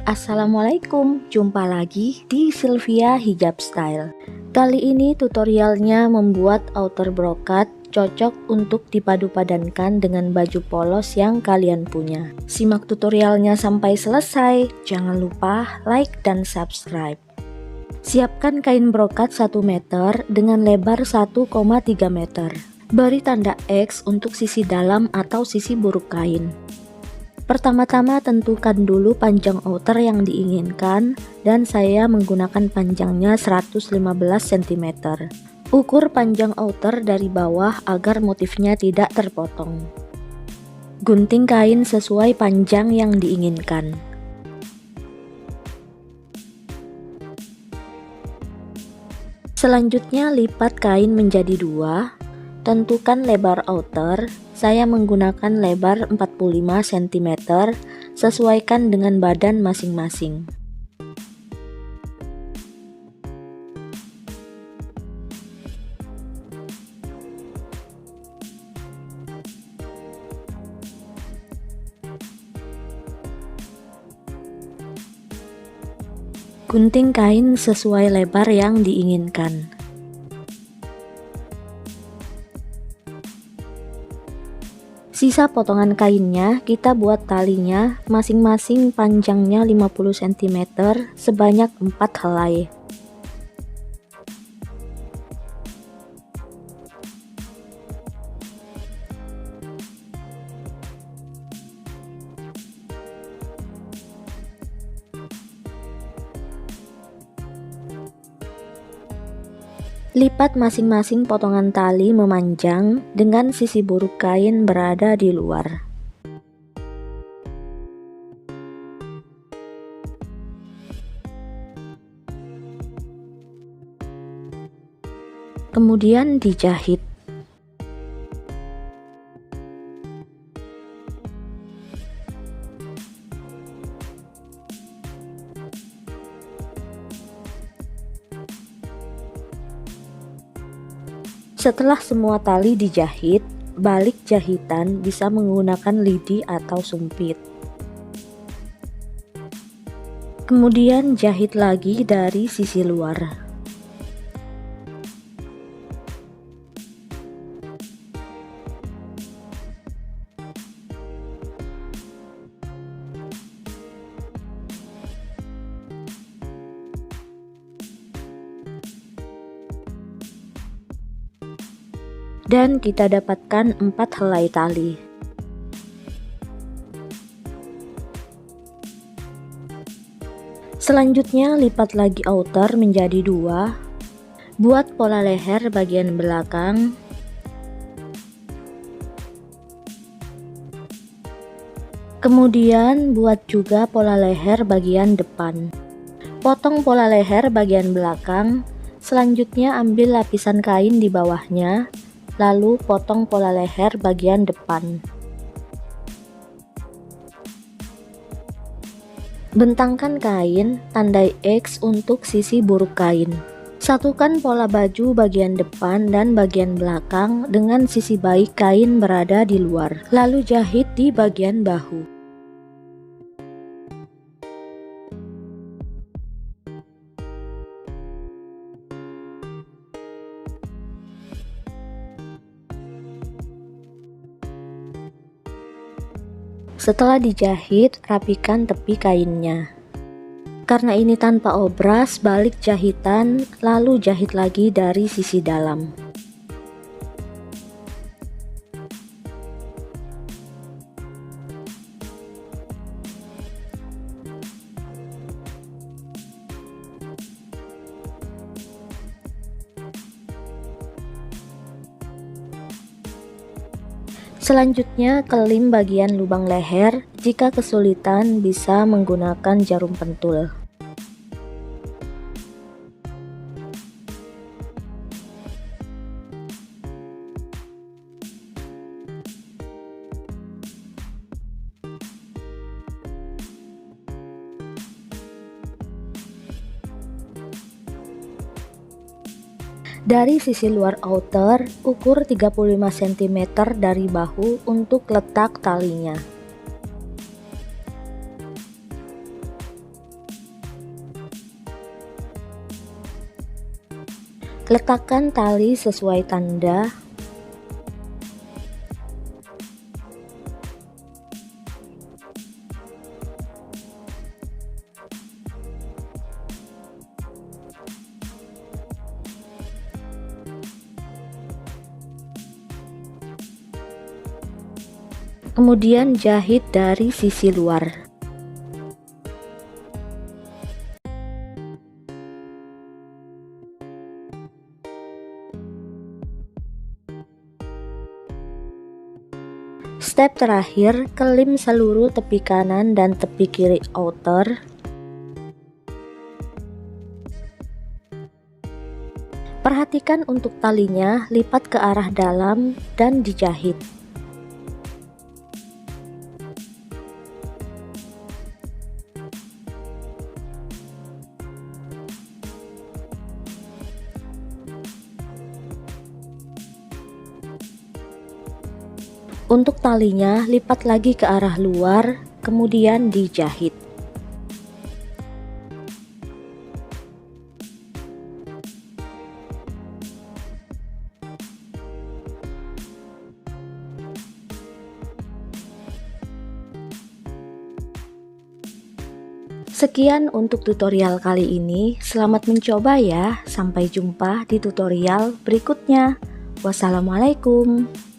Assalamualaikum, jumpa lagi di Sylvia Hijab Style. Kali ini tutorialnya membuat outer brokat cocok untuk dipadu-padankan dengan baju polos yang kalian punya. Simak tutorialnya sampai selesai, jangan lupa like dan subscribe. Siapkan kain brokat 1 meter dengan lebar 1,3 meter. Beri tanda X untuk sisi dalam atau sisi buruk kain. Pertama-tama tentukan dulu panjang outer yang diinginkan dan saya menggunakan panjangnya 115 cm. Ukur panjang outer dari bawah agar motifnya tidak terpotong. Gunting kain sesuai panjang yang diinginkan. Selanjutnya lipat kain menjadi 2. Tentukan lebar outer, saya menggunakan lebar 45 cm, sesuaikan dengan badan masing-masing. Gunting kain sesuai lebar yang diinginkan. Sisa potongan kainnya kita buat talinya masing-masing panjangnya 50 cm sebanyak 4 helai. Lipat masing-masing potongan tali memanjang dengan sisi buruk kain berada di luar. Kemudian dijahit. Setelah semua tali dijahit, balik jahitan bisa menggunakan lidi atau sumpit. Kemudian jahit lagi dari sisi luar. Dan kita dapatkan 4 helai tali. Selanjutnya lipat lagi outer menjadi 2. Buat pola leher bagian belakang. Kemudian buat juga pola leher bagian depan. Potong pola leher bagian belakang. Selanjutnya ambil lapisan kain di bawahnya. Lalu potong pola leher bagian depan. Bentangkan kain, tandai X untuk sisi buruk kain. Satukan pola baju bagian depan dan bagian belakang dengan sisi baik kain berada di luar. Lalu jahit di bagian bahu. Setelah dijahit, rapikan tepi kainnya. Karena ini tanpa obras, balik jahitan, lalu jahit lagi dari sisi dalam. Selanjutnya kelim bagian lubang leher, jika kesulitan bisa menggunakan jarum pentul. Dari sisi luar outer, ukur 35 cm dari bahu untuk letak talinya. Letakkan tali sesuai tanda. Kemudian jahit dari sisi luar. Step terakhir, kelim seluruh tepi kanan dan tepi kiri outer. Perhatikan untuk talinya, lipat ke arah dalam dan dijahit. Untuk talinya, lipat lagi ke arah luar, kemudian dijahit. Sekian untuk tutorial kali ini. Selamat mencoba ya. Sampai jumpa di tutorial berikutnya. Wassalamualaikum.